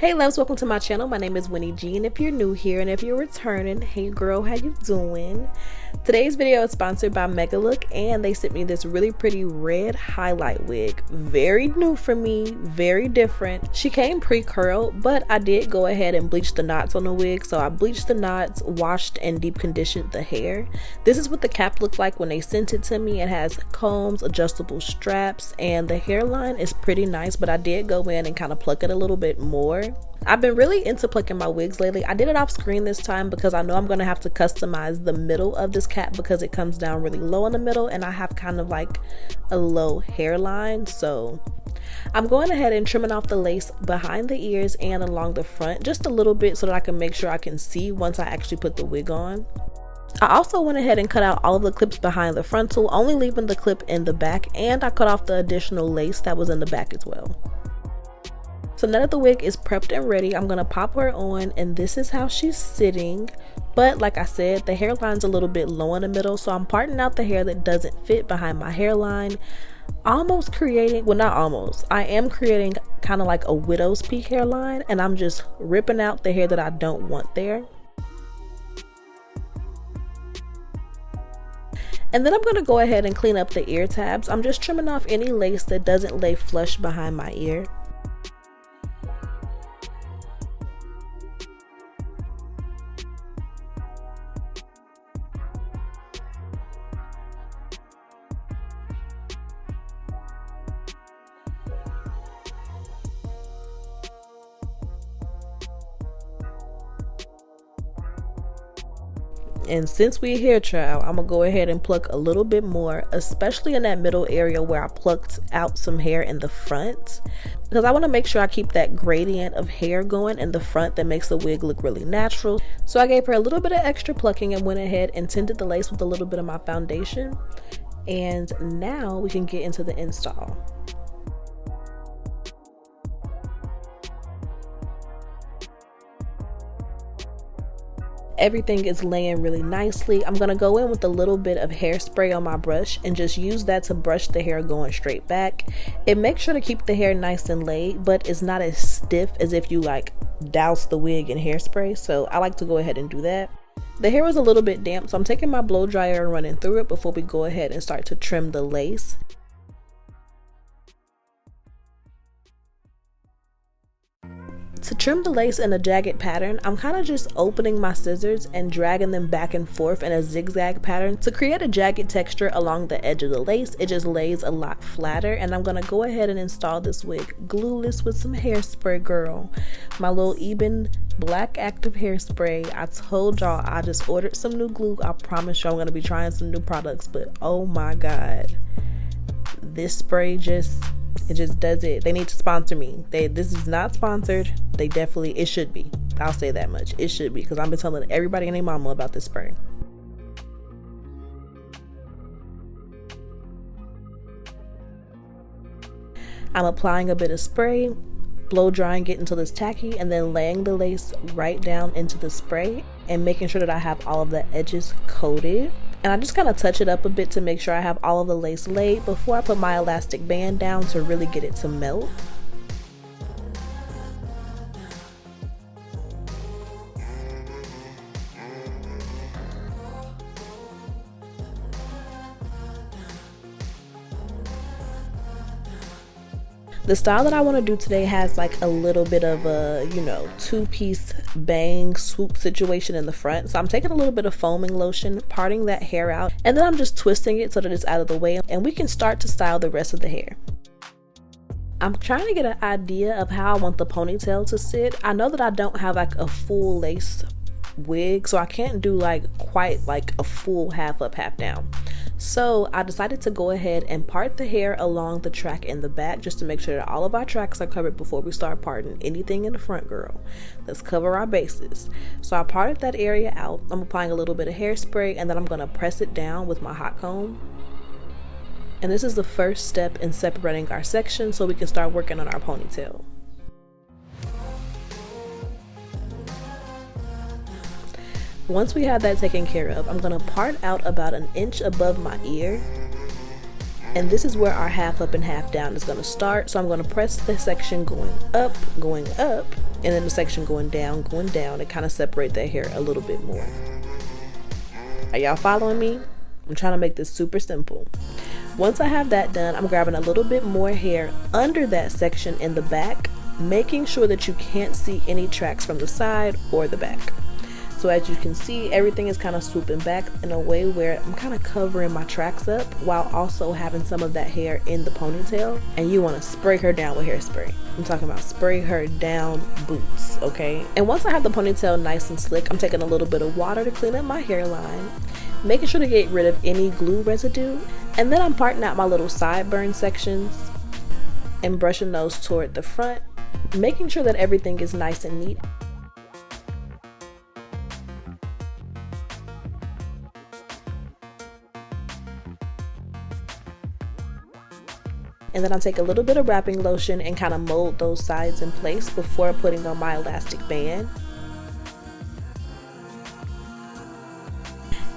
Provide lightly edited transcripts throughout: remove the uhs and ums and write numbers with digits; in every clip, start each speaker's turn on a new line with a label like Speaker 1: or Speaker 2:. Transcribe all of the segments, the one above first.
Speaker 1: Hey loves, welcome to my channel. My name is Winnie G, and if you're new here and if you're returning, hey girl, how you doing? Today's video is sponsored by MegaLook, and they sent me this really pretty red highlight wig. Very new for me, very different. She came pre-curled, but I did go ahead and bleach the knots on the wig. So I bleached the knots, washed and deep conditioned the hair. This is what the cap looked like when they sent it to me. It has combs, adjustable straps, and the hairline is pretty nice, but I did go in and kind of pluck it a little bit more. I've been really into plucking my wigs lately. I did it off screen this time because I know I'm going to have to customize the middle of this cap because it comes down really low in the middle and I have kind of like a low hairline. So I'm going ahead and trimming off the lace behind the ears and along the front just a little bit so that I can make sure I can see once I actually put the wig on. I also went ahead and cut out all of the clips behind the frontal, only leaving the clip in the back, and I cut off the additional lace that was in the back as well. So now that the wig is prepped and ready, I'm going to pop her on, and this is how she's sitting. But like I said, the hairline's a little bit low in the middle, so I'm parting out the hair that doesn't fit behind my hairline. Almost creating, well, not almost, I am creating kind of like a widow's peak hairline, and I'm just ripping out the hair that I don't want there. And then I'm going to go ahead and clean up the ear tabs. I'm just trimming off any lace that doesn't lay flush behind my ear. And since we're here, child, I'm gonna go ahead and pluck a little bit more, especially in that middle area where I plucked out some hair in the front, because I want to make sure I keep that gradient of hair going in the front that makes the wig look really natural. So I gave her a little bit of extra plucking and went ahead and tinted the lace with a little bit of my foundation. And now we can get into the install. Everything is laying really nicely. I'm going to go in with a little bit of hairspray on my brush and just use that to brush the hair going straight back. It makes sure to keep the hair nice and laid, but it's not as stiff as if you like douse the wig in hairspray. So I like to go ahead and do that. The hair was a little bit damp, so I'm taking my blow dryer and running through it before we go ahead and start to trim the lace. To trim the lace in a jagged pattern, I'm kind of just opening my scissors and dragging them back and forth in a zigzag pattern to create a jagged texture along the edge of the lace. It just lays a lot flatter, and I'm going to go ahead and install this wig glueless with some hairspray, girl. My little Eben black active hairspray. I told y'all I just ordered some new glue. I promise you I'm going to be trying some new products, but oh my god, this spray it just does it. They need to sponsor me. This is not sponsored. It should be. I'll say that much. It should be, because I've been telling everybody and their mama about this spray. I'm applying a bit of spray, blow drying it until it's tacky, and then laying the lace right down into the spray and making sure that I have all of the edges coated. And I just kind of touch it up a bit to make sure I have all of the lace laid before I put my elastic band down to really get it to melt. The style that I want to do today has like a little bit of a, two-piece bang swoop situation in the front. So I'm taking a little bit of foaming lotion, parting that hair out, and then I'm just twisting it so that it's out of the way, and we can start to style the rest of the hair. I'm trying to get an idea of how I want the ponytail to sit. I know that I don't have like a full lace wig, so I can't do quite like a full half up, half down. So I decided to go ahead and part the hair along the track in the back just to make sure that all of our tracks are covered before we start parting anything in the front, girl. Let's cover our bases. So I parted that area out. I'm applying a little bit of hairspray, and then I'm going to press it down with my hot comb. And this is the first step in separating our section so we can start working on our ponytail. Once we have that taken care of, I'm going to part out about an inch above my ear, and this is where our half up and half down is going to start. So I'm going to press the section going up, and then the section going down to kind of separate that hair a little bit more. Are y'all following me? I'm trying to make this super simple. Once I have that done, I'm grabbing a little bit more hair under that section in the back, making sure that you can't see any tracks from the side or the back. So as you can see, everything is kind of swooping back in a way where I'm kind of covering my tracks up while also having some of that hair in the ponytail. And you want to spray her down with hairspray. I'm talking about spray her down boots, okay? And once I have the ponytail nice and slick, I'm taking a little bit of water to clean up my hairline, making sure to get rid of any glue residue. And then I'm parting out my little sideburn sections and brushing those toward the front, making sure that everything is nice and neat. And then I'll take a little bit of wrapping lotion and kind of mold those sides in place before putting on my elastic band.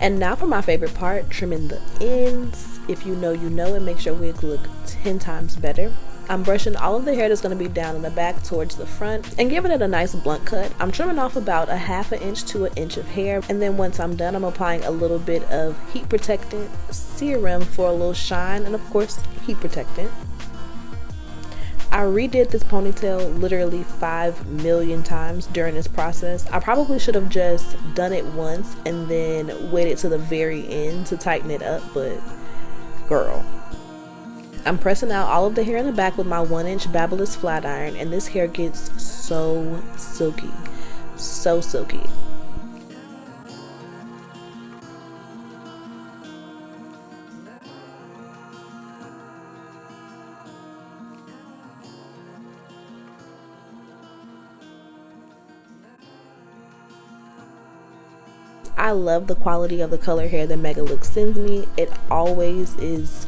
Speaker 1: And now for my favorite part, trimming the ends. If you know, you know, and make your wigs look 10 times better. I'm brushing all of the hair that's going to be down in the back towards the front and giving it a nice blunt cut. I'm trimming off about a ½ inch to 1 inch of hair, and then once I'm done, I'm applying a little bit of heat protectant serum for a little shine, and of course heat protectant. I redid this ponytail literally 5 million times during this process. I probably should have just done it once and then waited to the very end to tighten it up, but girl. I'm pressing out all of the hair in the back with my 1 inch Babyless flat iron, and this hair gets so silky, so silky. I love the quality of the color hair that MegaLook sends me. It always is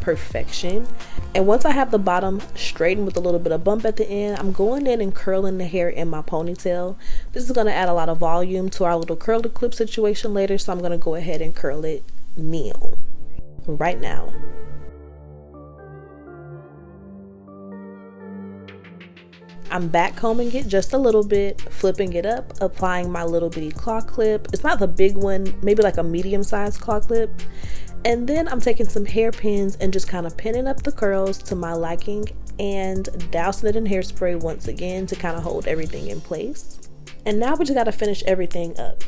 Speaker 1: perfection. And once I have the bottom straightened with a little bit of bump at the end, I'm going in and curling the hair in my ponytail. This is going to add a lot of volume to our little curly clip situation later, so I'm going to go ahead and curl it now, right now. I'm back combing it just a little bit, flipping it up, applying my little bitty claw clip. It's not the big one, maybe like a medium-sized claw clip. And then I'm taking some hairpins and just kind of pinning up the curls to my liking and dousing it in hairspray once again to kind of hold everything in place. And now we just got to finish everything up.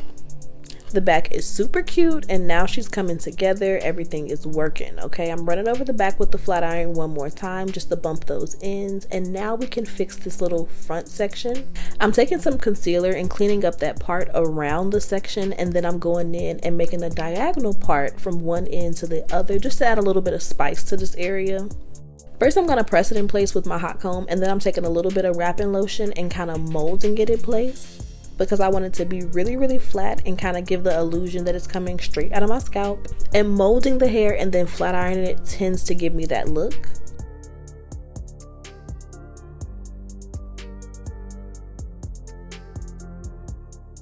Speaker 1: The back is super cute, and now she's coming together. Everything is working, okay? I'm running over the back with the flat iron one more time just to bump those ends, and now we can fix this little front section. I'm taking some concealer and cleaning up that part around the section, and then I'm going in and making a diagonal part from one end to the other just to add a little bit of spice to this area. First, I'm going to press it in place with my hot comb, and then I'm taking a little bit of wrapping lotion and kind of molding it in place, because I want it to be really, really flat and kind of give the illusion that it's coming straight out of my scalp. And molding the hair and then flat ironing it tends to give me that look.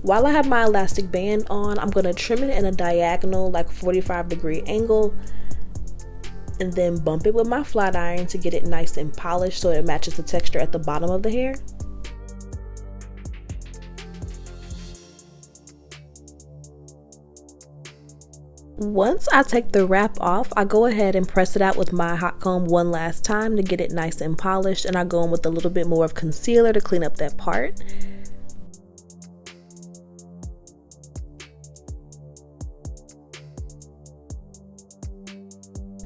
Speaker 1: While I have my elastic band on, I'm going to trim it in a diagonal, like 45-degree angle, and then bump it with my flat iron to get it nice and polished so it matches the texture at the bottom of the hair. Once I take the wrap off, I go ahead and press it out with my hot comb one last time to get it nice and polished, and I go in with a little bit more of concealer to clean up that part.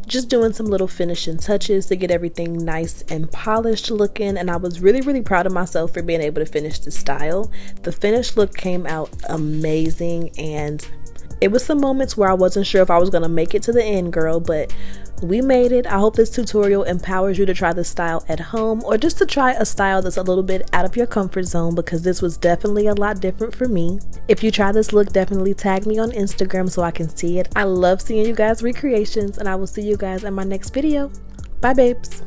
Speaker 1: Just doing some little finishing touches to get everything nice and polished looking, and I was really, really proud of myself for being able to finish this style. The finished look came out amazing, and it was some moments where I wasn't sure if I was going to make it to the end, girl, but we made it. I hope this tutorial empowers you to try this style at home, or just to try a style that's a little bit out of your comfort zone, because this was definitely a lot different for me. If you try this look, definitely tag me on Instagram so I can see it. I love seeing you guys' recreations, and I will see you guys in my next video. Bye, babes.